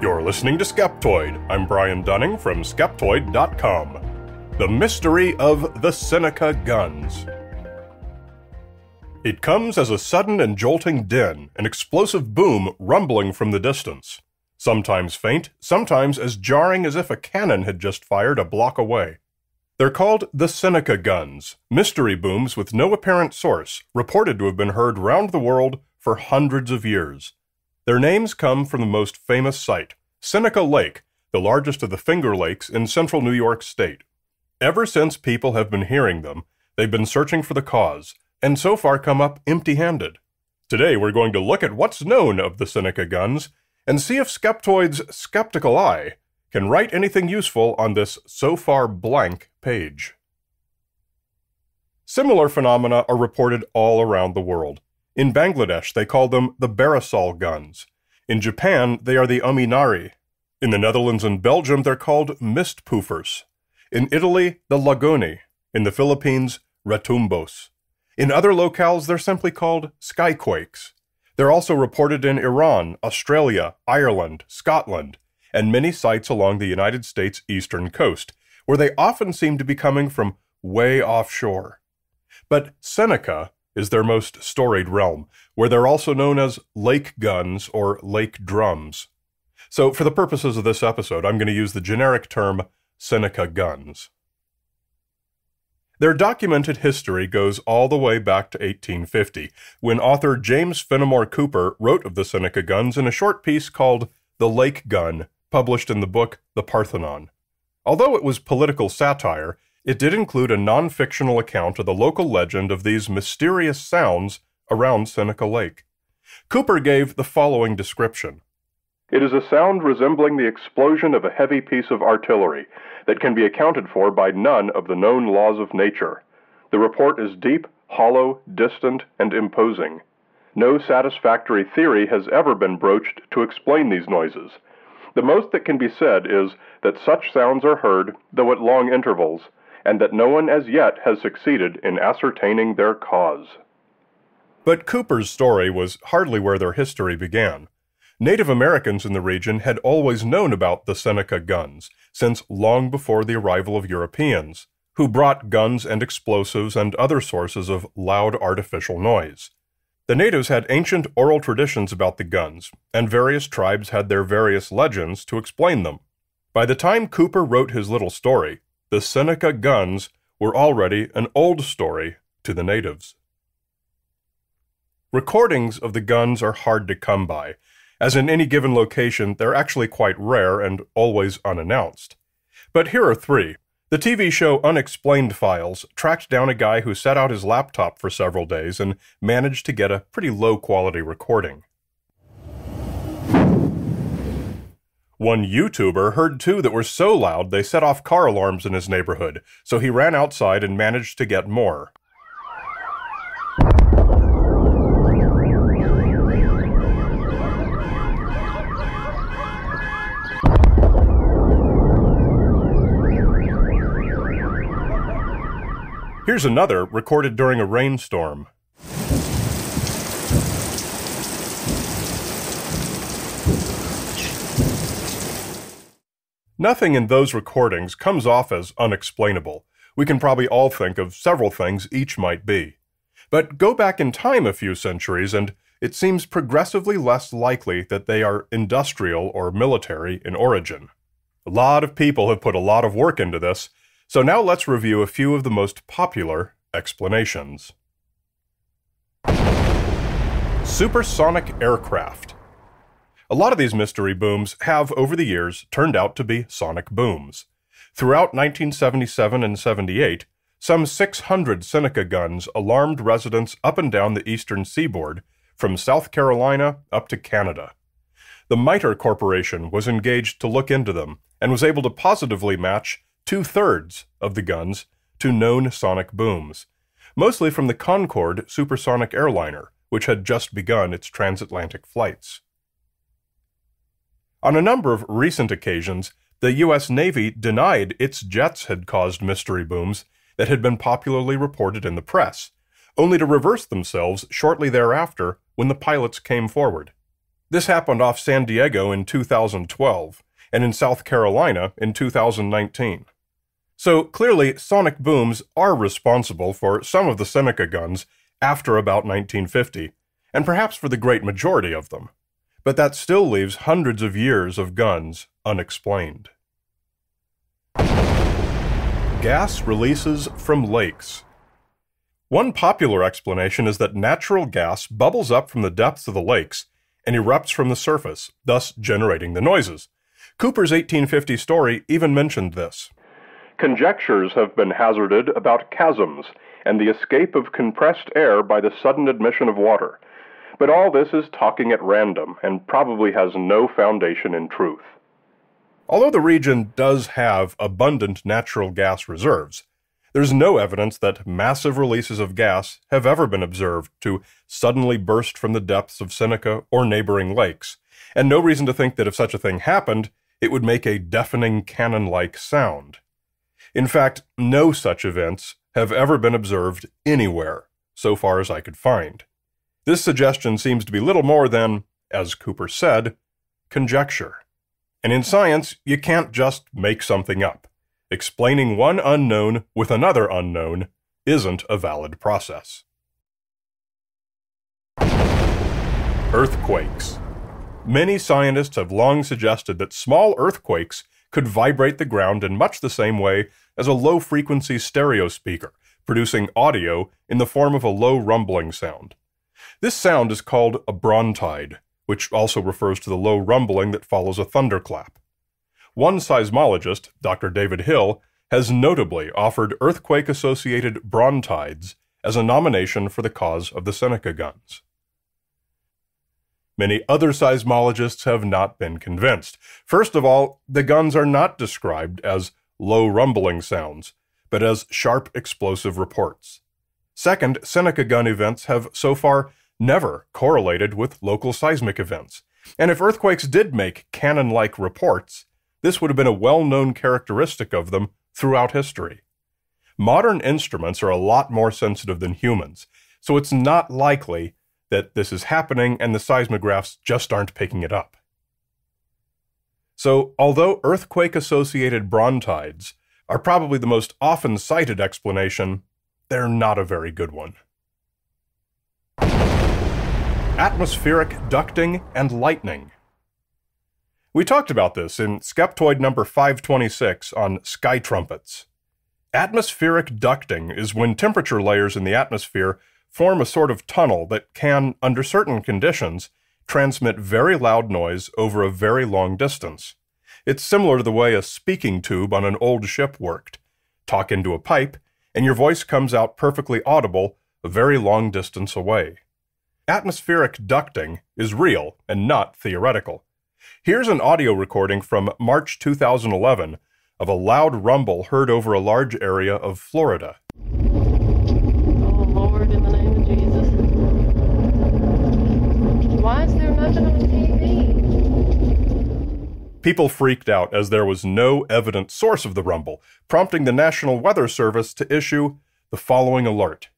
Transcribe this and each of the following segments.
You're listening to Skeptoid. I'm Brian Dunning from Skeptoid.com. The mystery of the Seneca guns. It comes as a sudden and jolting din, an explosive boom rumbling from the distance. Sometimes faint, sometimes as jarring as if a cannon had just fired a block away. They're called the Seneca guns, mystery booms with no apparent source, reported to have been heard round the world for hundreds of years. Their names come from the most famous site, Seneca Lake, the largest of the Finger Lakes in central New York State. Ever since people have been hearing them, they've been searching for the cause, and so far come up empty-handed. Today we're going to look at what's known of the Seneca guns, and see if Skeptoid's skeptical eye can write anything useful on this so far blank page. Similar phenomena are reported all around the world. In Bangladesh, they call them the Barasol guns. In Japan, they are the Ominari. In the Netherlands and Belgium, they're called mist poofers. In Italy, the Lagoni. In the Philippines, retumbos. In other locales, they're simply called Skyquakes. They're also reported in Iran, Australia, Ireland, Scotland, and many sites along the United States eastern coast, where they often seem to be coming from way offshore. But Seneca is their most storied realm, where they're also known as lake guns or lake drums. So for the purposes of this episode, I'm going to use the generic term Seneca guns. Their documented history goes all the way back to 1850, when author James Fenimore Cooper wrote of the Seneca guns in a short piece called The Lake Gun, published in the book The Parthenon. Although it was political satire, it did include a non-fictional account of the local legend of these mysterious sounds around Seneca Lake. Cooper gave the following description. It is a sound resembling the explosion of a heavy piece of artillery that can be accounted for by none of the known laws of nature. The report is deep, hollow, distant, and imposing. No satisfactory theory has ever been broached to explain these noises. The most that can be said is that such sounds are heard, though at long intervals, and that no one as yet has succeeded in ascertaining their cause. But Cooper's story was hardly where their history began. Native Americans in the region had always known about the Seneca guns, since long before the arrival of Europeans, who brought guns and explosives and other sources of loud artificial noise. The natives had ancient oral traditions about the guns, and various tribes had their various legends to explain them. By the time Cooper wrote his little story, the Seneca guns were already an old story to the natives. Recordings of the guns are hard to come by, as in any given location they're actually quite rare and always unannounced. But here are three. The TV show Unexplained Files tracked down a guy who set out his laptop for several days and managed to get a pretty low-quality recording. One YouTuber heard two that were so loud they set off car alarms in his neighborhood, so he ran outside and managed to get more. Here's another recorded during a rainstorm. Nothing in those recordings comes off as unexplainable. We can probably all think of several things each might be. But go back in time a few centuries and it seems progressively less likely that they are industrial or military in origin. A lot of people have put a lot of work into this, so now let's review a few of the most popular explanations. Supersonic aircraft. A lot of these mystery booms have, over the years, turned out to be sonic booms. Throughout 1977 and 78, some 600 Seneca guns alarmed residents up and down the eastern seaboard, from South Carolina up to Canada. The MITRE Corporation was engaged to look into them, and was able to positively match 2/3 of the guns to known sonic booms, mostly from the Concorde supersonic airliner, which had just begun its transatlantic flights. On a number of recent occasions, the U.S. Navy denied its jets had caused mystery booms that had been popularly reported in the press, only to reverse themselves shortly thereafter when the pilots came forward. This happened off San Diego in 2012, and in South Carolina in 2019. So clearly, sonic booms are responsible for some of the Seneca guns after about 1950, and perhaps for the great majority of them. But that still leaves hundreds of years of guns unexplained. Gas releases from lakes. One popular explanation is that natural gas bubbles up from the depths of the lakes and erupts from the surface, thus generating the noises. Cooper's 1850 story even mentioned this. Conjectures have been hazarded about chasms and the escape of compressed air by the sudden admission of water. But all this is talking at random and probably has no foundation in truth. Although the region does have abundant natural gas reserves, there's no evidence that massive releases of gas have ever been observed to suddenly burst from the depths of Seneca or neighboring lakes, and no reason to think that if such a thing happened, it would make a deafening cannon-like sound. In fact, no such events have ever been observed anywhere, so far as I could find. This suggestion seems to be little more than, as Cooper said, conjecture. And in science, you can't just make something up. Explaining one unknown with another unknown isn't a valid process. Earthquakes. Many scientists have long suggested that small earthquakes could vibrate the ground in much the same way as a low-frequency stereo speaker, producing audio in the form of a low rumbling sound. This sound is called a brontide, which also refers to the low rumbling that follows a thunderclap. One seismologist, Dr. David Hill, has notably offered earthquake-associated brontides as a nomination for the cause of the Seneca guns. Many other seismologists have not been convinced. First of all, the guns are not described as low rumbling sounds, but as sharp explosive reports. Second, Seneca gun events have so far never correlated with local seismic events, and if earthquakes did make cannon-like reports, this would have been a well-known characteristic of them throughout history. Modern instruments are a lot more sensitive than humans, so it's not likely that this is happening and the seismographs just aren't picking it up. So, although earthquake-associated brontides are probably the most often cited explanation, they're not a very good one. Atmospheric ducting and lightning. We talked about this in Skeptoid number 526 on sky trumpets. Atmospheric ducting is when temperature layers in the atmosphere form a sort of tunnel that can, under certain conditions, transmit very loud noise over a very long distance. It's similar to the way a speaking tube on an old ship worked. Talk into a pipe, and your voice comes out perfectly audible a very long distance away. Atmospheric ducting is real and not theoretical. Here's an audio recording from March 2011 of a loud rumble heard over a large area of Florida. Oh, Lord, in the name of Jesus. Why is there nothing on TV? People freaked out as there was no evident source of the rumble, prompting the National Weather Service to issue the following alert.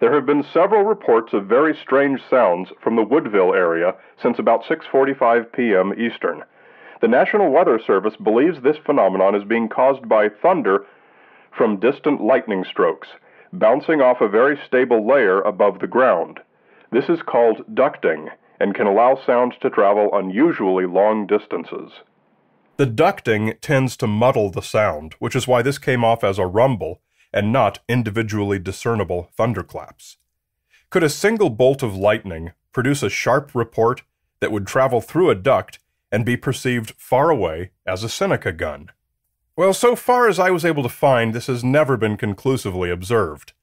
There have been several reports of very strange sounds from the Woodville area since about 6:45 p.m. Eastern. The National Weather Service believes this phenomenon is being caused by thunder from distant lightning strokes, bouncing off a very stable layer above the ground. This is called ducting and can allow sound to travel unusually long distances. The ducting tends to muddle the sound, which is why this came off as a rumble and not individually discernible thunderclaps. Could a single bolt of lightning produce a sharp report that would travel through a duct and be perceived far away as a Seneca gun? Well, so far as I was able to find, this has never been conclusively observed.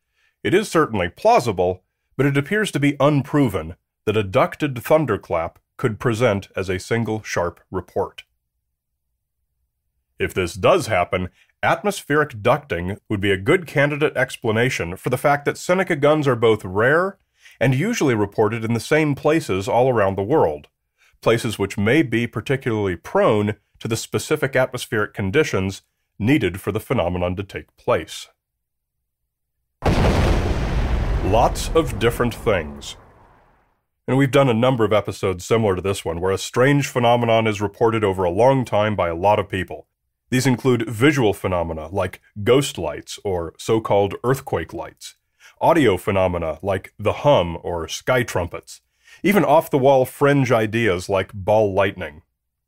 It is certainly plausible, but it appears to be unproven that a ducted thunderclap could present as a single sharp report. If this does happen, atmospheric ducting would be a good candidate explanation for the fact that Seneca guns are both rare and usually reported in the same places all around the world, places which may be particularly prone to the specific atmospheric conditions needed for the phenomenon to take place. Lots of different things. And we've done a number of episodes similar to this one, where a strange phenomenon is reported over a long time by a lot of people. These include visual phenomena like ghost lights or so-called earthquake lights, audio phenomena like the hum or sky trumpets, even off-the-wall fringe ideas like ball lightning.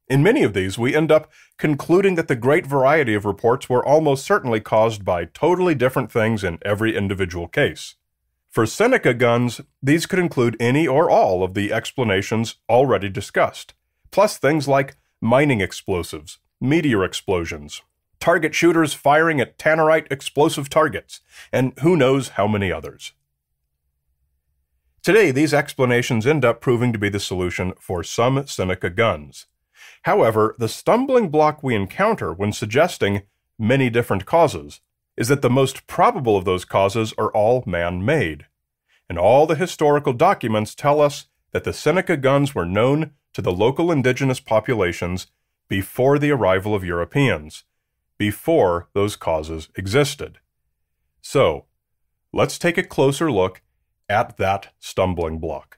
In many of these, we end up concluding that the great variety of reports were almost certainly caused by totally different things in every individual case. For Seneca guns, these could include any or all of the explanations already discussed, plus things like mining explosives, meteor explosions, target shooters firing at tannerite explosive targets, and who knows how many others. Today, these explanations end up proving to be the solution for some Seneca guns. However, the stumbling block we encounter when suggesting many different causes is that the most probable of those causes are all man-made. And all the historical documents tell us that the Seneca guns were known to the local indigenous populations before the arrival of Europeans, before those causes existed. So, let's take a closer look at that stumbling block.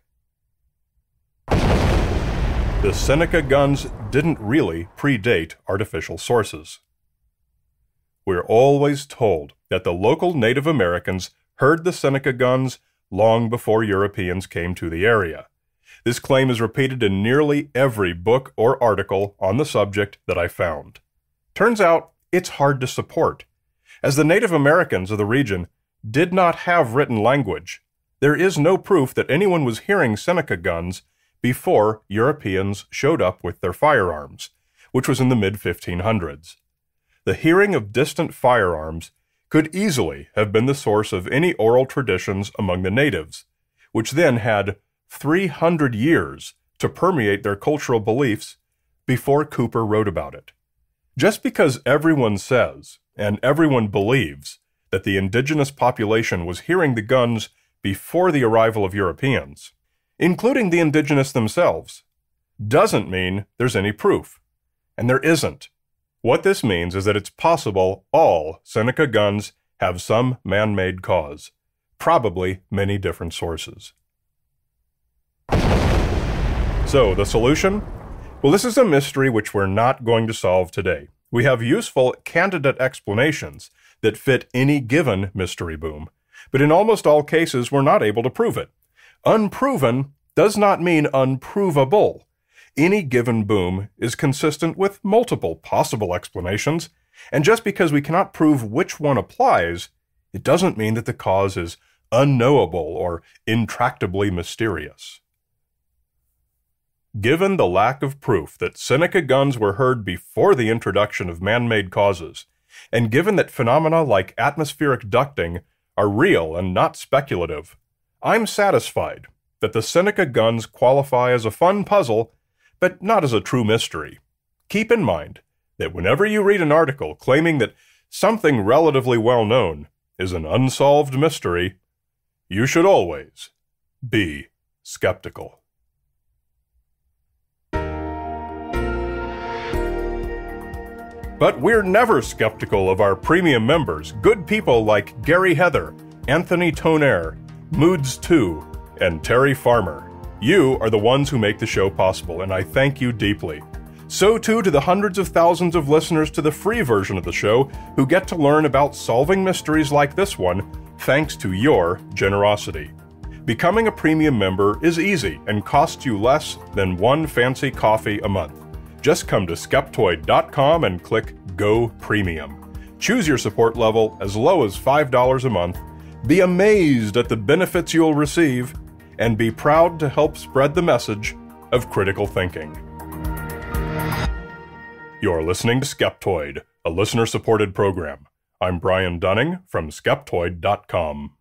The Seneca guns didn't really predate artificial sources. We're always told that the local Native Americans heard the Seneca guns long before Europeans came to the area. This claim is repeated in nearly every book or article on the subject that I found. Turns out, it's hard to support. As the Native Americans of the region did not have written language, there is no proof that anyone was hearing Seneca guns before Europeans showed up with their firearms, which was in the mid-1500s. The hearing of distant firearms could easily have been the source of any oral traditions among the natives, which then had 300 years to permeate their cultural beliefs before Cooper wrote about it. Just because everyone says, and everyone believes, that the indigenous population was hearing the guns before the arrival of Europeans, including the indigenous themselves, doesn't mean there's any proof. And there isn't. What this means is that it's possible all Seneca guns have some man-made cause, probably many different sources. So, the solution? Well, this is a mystery which we're not going to solve today. We have useful candidate explanations that fit any given mystery boom, but in almost all cases we're not able to prove it. Unproven does not mean unprovable. Any given boom is consistent with multiple possible explanations, and just because we cannot prove which one applies, it doesn't mean that the cause is unknowable or intractably mysterious. Given the lack of proof that Seneca guns were heard before the introduction of man-made causes, and given that phenomena like atmospheric ducting are real and not speculative, I'm satisfied that the Seneca guns qualify as a fun puzzle, but not as a true mystery. Keep in mind that whenever you read an article claiming that something relatively well-known is an unsolved mystery, you should always be skeptical. But we're never skeptical of our premium members, good people like Gary Heather, Anthony Tonaire, Moods2, and Terry Farmer. You are the ones who make the show possible, and I thank you deeply. So too to the hundreds of thousands of listeners to the free version of the show who get to learn about solving mysteries like this one thanks to your generosity. Becoming a premium member is easy and costs you less than one fancy coffee a month. Just come to Skeptoid.com and click Go Premium. Choose your support level as low as $5 a month, be amazed at the benefits you'll receive, and be proud to help spread the message of critical thinking. You're listening to Skeptoid, a listener-supported program. I'm Brian Dunning from Skeptoid.com.